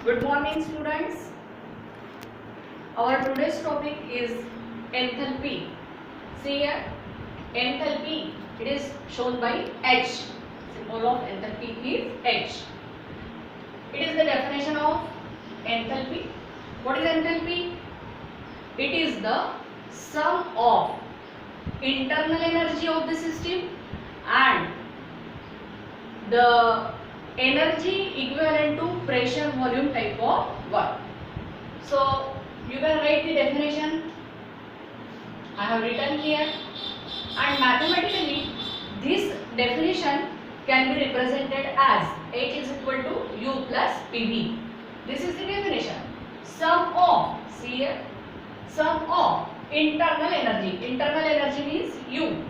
Good morning, students. Our today's topic is enthalpy. See here, enthalpy. It is shown by H. Symbol of enthalpy is H. It is the definition of enthalpy. What is enthalpy? It is the sum of internal energy of the system and the energy equivalent to pressure volume type of work. So you can write the definition. I have written here, and mathematically this definition can be represented as H is equal to U plus PV. This is the definition. Sum of, see here, sum of internal energy. Internal energy means U,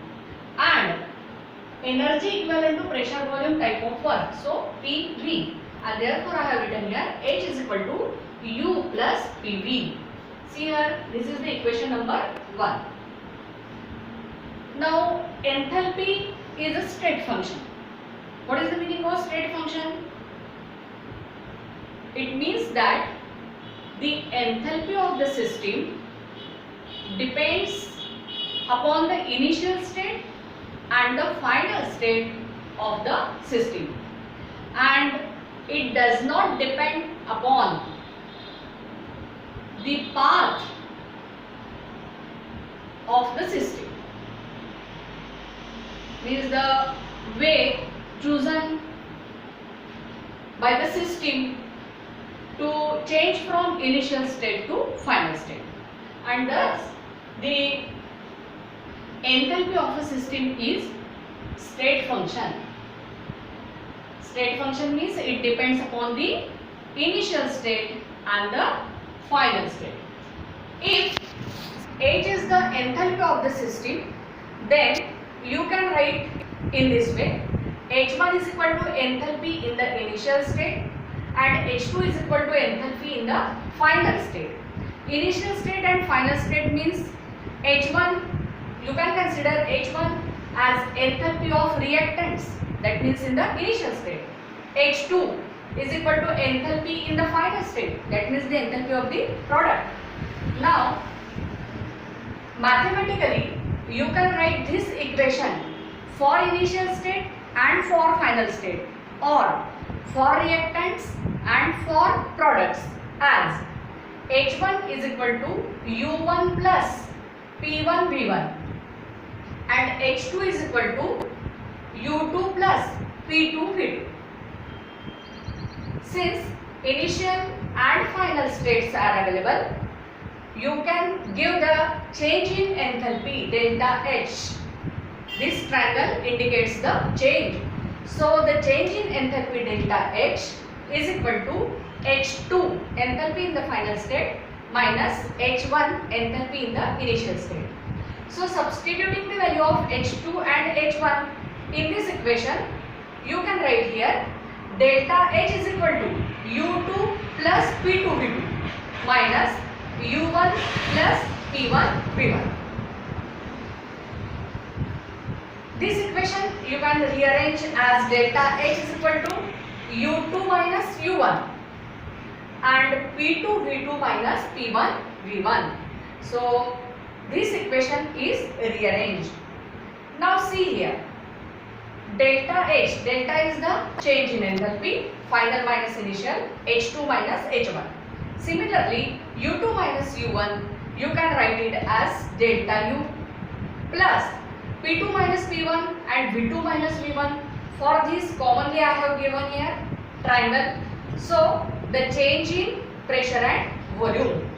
and energy equivalent to pressure volume type of work. So PV, and therefore I have written here H is equal to U plus PV. See here, this is the equation number 1. Now enthalpy is a state function. What is the meaning of state function? It means that the enthalpy of the system depends upon the initial state and the final state of the system, and it does not depend upon the path of the system. Means the way chosen by the system to change from initial state to final state, and thus the enthalpy of a system is state function. State function means it depends upon the initial state and the final state. If H is the enthalpy of the system, then you can write in this way: H1 is equal to enthalpy in the initial state and H2 is equal to enthalpy in the final state. Initial state and final state means H1, you can consider H1 as enthalpy of reactants, that means in the initial state. H2 is equal to enthalpy in the final state, that means the enthalpy of the product. Now mathematically you can write this equation for initial state and for final state, or for reactants and for products, as H1 is equal to U1 plus P1 V1 and H2 is equal to U2 plus P2 V2. Since initial and final states are available, you can give the change in enthalpy delta H. This triangle indicates the change. So the change in enthalpy delta H is equal to H2 enthalpy in the final state minus H1 enthalpy in the initial state. So substituting the value of H2 and H1 in this equation, you can write here delta H is equal to U2 plus P2 V2 minus U1 plus P1 V1. This equation you can rearrange as delta H is equal to U2 minus U1 and P2 V2 minus P1 V1. So this equation is rearranged. Now see here, delta H, delta is the change in enthalpy, final minus initial, H2 minus H1. Similarly, U2 minus U1, you can write it as delta U plus P2 minus P1 and V2 minus V1. For this commonly I have given here triangle. So the change in pressure and volume.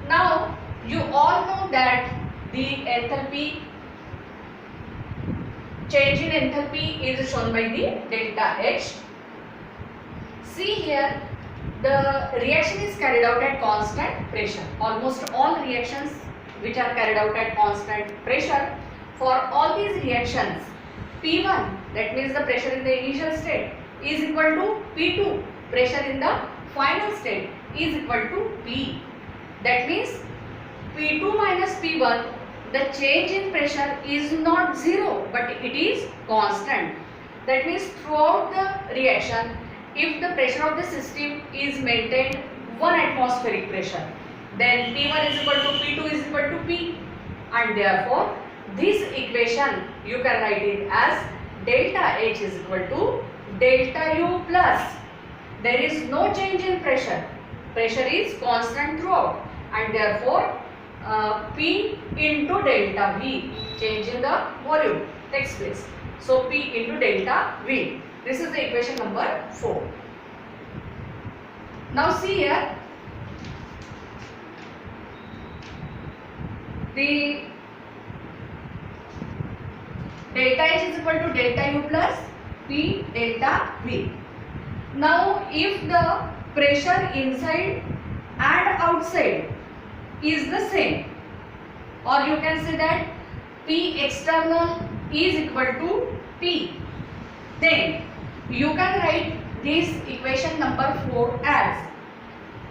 Now you all know that the enthalpy, change in enthalpy is shown by the delta H. See here, the reaction is carried out at constant pressure. Almost all reactions which are carried out at constant pressure, for all these reactions P1, that means the pressure in the initial state, is equal to P2, pressure in the final state is equal to P. That means P2 minus P1, the change in pressure is not zero but it is constant. That means throughout the reaction if the pressure of the system is maintained 1 atmospheric pressure, then P1 is equal to P2 is equal to P, and therefore this equation you can write it as delta H is equal to delta U plus, there is no change in pressure, pressure is constant throughout, and therefore P into delta V, change in the volume takes place. So P into delta V. This is the equation number 4. Now see here, the delta H is equal to delta U plus P delta V. Now if the pressure inside and outside is the same, or you can say that P external is equal to P, then you can write this equation number 4 as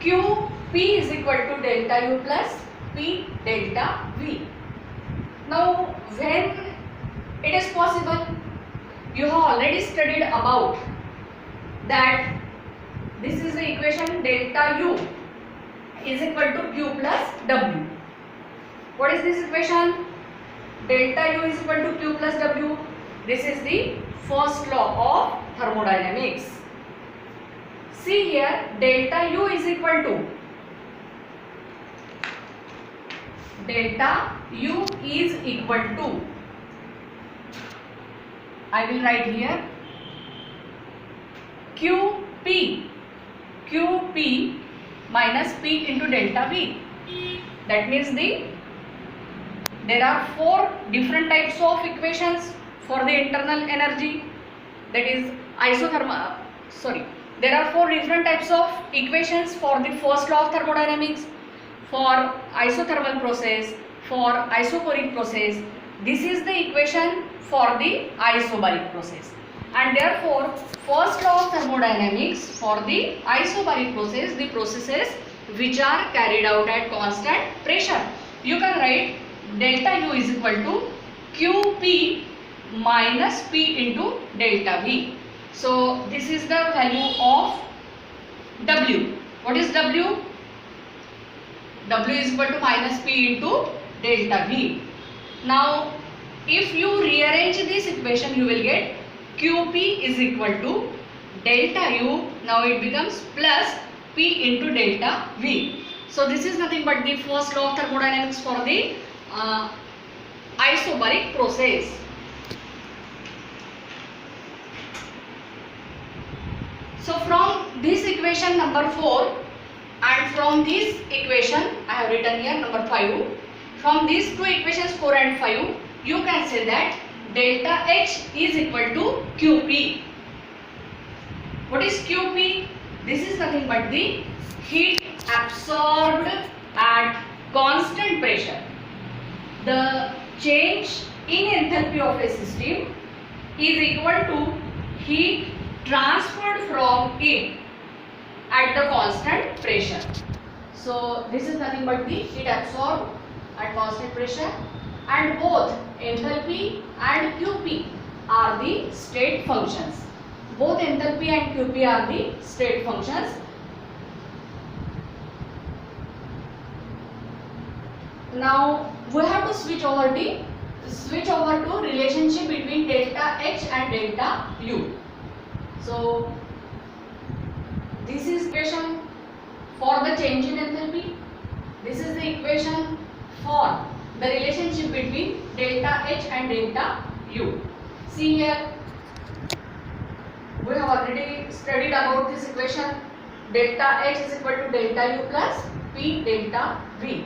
QP is equal to delta U plus P delta V. Now when it is possible, you have already studied about that this is the equation delta U is equal to Q plus W. What is this equation? Delta U is equal to Q plus W. This is the first law of thermodynamics. See here, delta U is equal to I will write here QP minus P into delta V. That means there are 4 different types of equations for the internal energy, that is isothermal. There are 4 different types of equations for the first law of thermodynamics, for isothermal process, for isobaric process. This is the equation for the isobaric process, and therefore first law of thermodynamics for the isobaric process, the processes which are carried out at constant pressure, you can write delta U is equal to QP minus P into delta V. So this is the value of W. What is W? W is equal to minus P into delta V. Now if you rearrange this equation, you will get QP is equal to delta U. Now it becomes plus P into delta V. So this is nothing but the first law of thermodynamics for the isobaric process. So from this equation number 4 and from this equation I have written here number 5, from these 2 equations 4 and 5, you can say that delta H is equal to QP. What is QP? This is nothing but the heat absorbed at constant pressure. The change in enthalpy of a system is equal to heat transferred from it at the constant pressure. So this is nothing but the heat absorbed at constant pressure, and both enthalpy and QP are the state functions. Both enthalpy and QP are the state functions. Now we have to switch over to relationship between delta H and delta U. So this is equation for the change in enthalpy. This is the equation for the relationship between delta H and delta U. See here, we have already studied about this equation. Delta H is equal to delta U plus P delta V.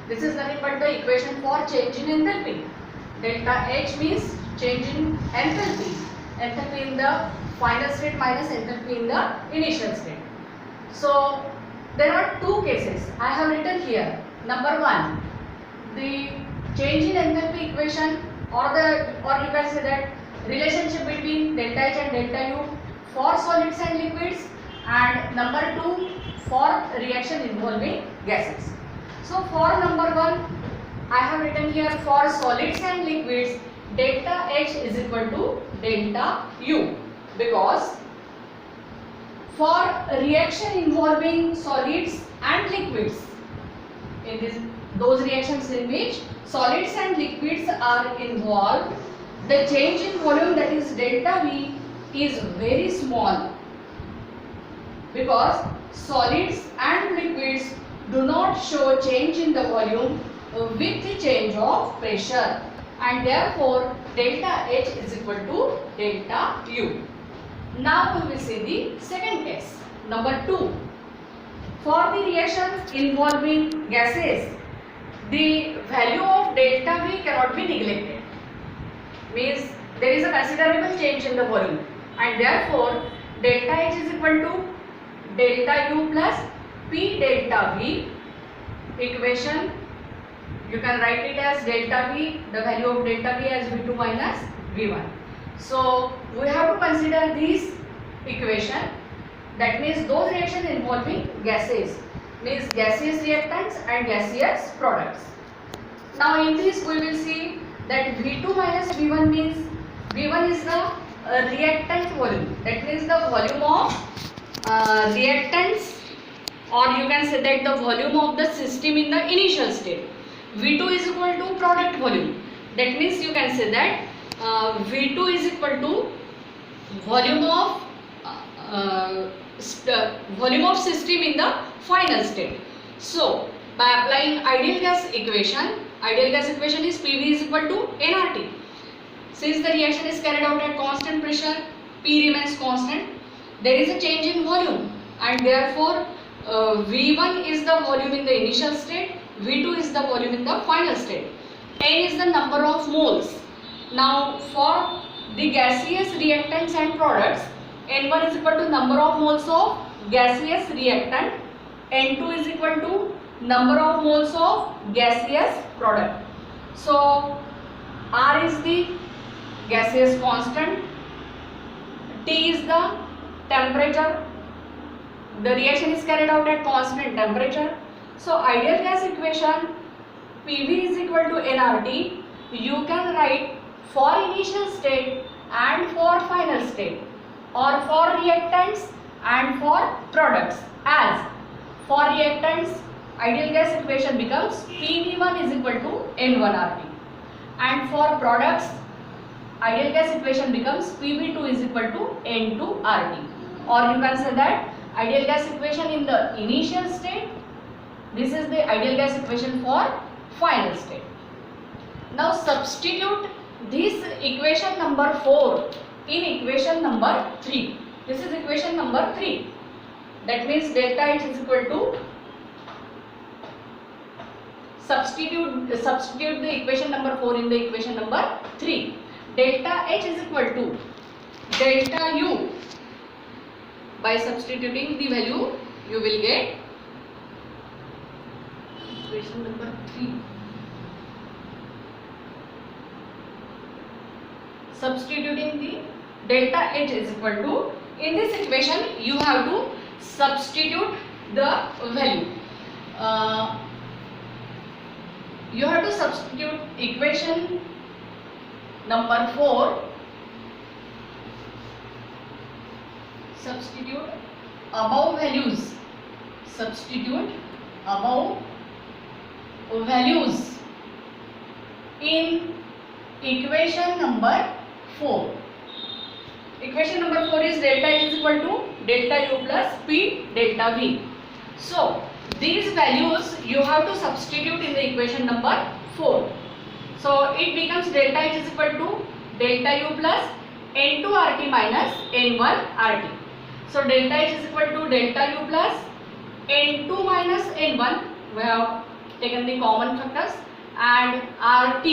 This is nothing but the equation for change in enthalpy. Delta H means change in enthalpy. Enthalpy in the final state minus enthalpy in the initial state. So there are 2 cases I have written here. Number 1, the change in enthalpy equation, or you can say that relationship between delta H and delta U for solids and liquids, and number 2 for reaction involving gases. So for number 1, I have written here for solids and liquids delta H is equal to delta U, because For reaction involving solids and liquids, in those reactions in which solids and liquids are involved, the change in volume, that is delta V, is very small, because solids and liquids do not show change in the volume with the change of pressure, and therefore delta H is equal to delta U. Now we will see the second case, number 2. For the reactions involving gases, the value of delta V cannot be neglected. Means there is a considerable change in the volume, and therefore delta H is equal to delta U plus P delta V. Equation, you can write it as delta V, the value of delta V as V2 minus V1. So we have to consider this equation, that means those reactions involving gases, means gaseous reactants and gaseous products. Now in this we will see that V2 minus V1 means V1 is the reactant volume, that means the volume of reactants, or you can say that the volume of the system in the initial state. V2 is equal to product volume, that means you can say that V2 is equal to volume of system in the final state. So by applying ideal gas equation is PV is equal to nRT. Since the reaction is carried out at constant pressure, P remains constant, there is a change in volume, and therefore V1 is the volume in the initial state, V2 is the volume in the final state. N is the number of moles. Now for the gaseous reactants and products, N1 is equal to number of moles of gaseous reactant, N2 is equal to number of moles of gaseous product. So R is the gaseous constant, T is the temperature, the reaction is carried out at constant temperature. So ideal gas equation PV is equal to nRT, you can write for initial state and for final state, or for reactants and for products, as for reactants ideal gas equation becomes PV1 is equal to N1RT, and for products ideal gas equation becomes PV2 is equal to N2RT, or you can say that ideal gas equation in the initial state, this is the ideal gas equation for final state. Now substitute this equation number 4 in equation number 3. This is equation number 3. That means delta H is equal to, substitute the equation number 4 in the equation number 3. Delta H is equal to delta U. By substituting the value, you will get equation number 3. Substituting the delta H is equal to, in this equation you have to substitute the value. You have to substitute equation number 4, substitute above values, in equation number 4. Equation number 4 is delta H is equal to delta U plus P delta V. So these values you have to substitute in the equation number 4. So it becomes delta H is equal to delta U plus N2 RT minus N1 RT. So delta H is equal to delta U plus N2 minus N1. We have taken the common factors, and RT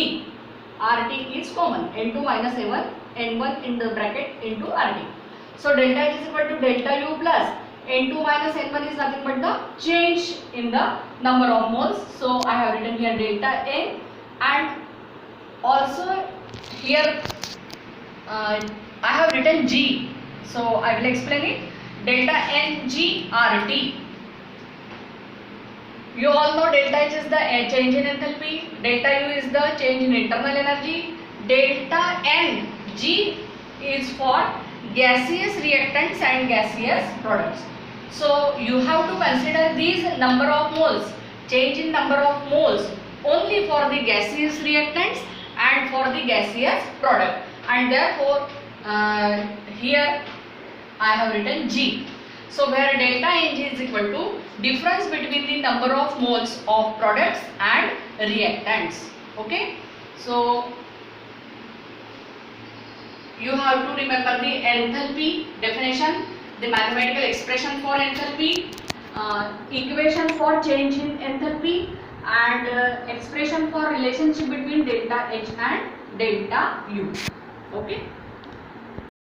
is common, N2 minus N1 in the bracket into RT. So delta H is equal to delta U plus N2 minus N1 is nothing but the change in the number of moles. So I have written here delta N, and also here I have written G. So I will explain it. Delta N G RT. You all know delta H is the change in enthalpy, delta U is the change in internal energy, delta N G is for gaseous reactants and gaseous products. So you have to consider these number of moles, change in number of moles only for the gaseous reactants and for the gaseous product, and therefore here I have written G. So where delta Ng is equal to difference between the number of moles of products and reactants. Okay, so you have to remember the enthalpy definition, the mathematical expression for enthalpy, equation for change in enthalpy, and expression for relationship between delta H and delta U. Okay.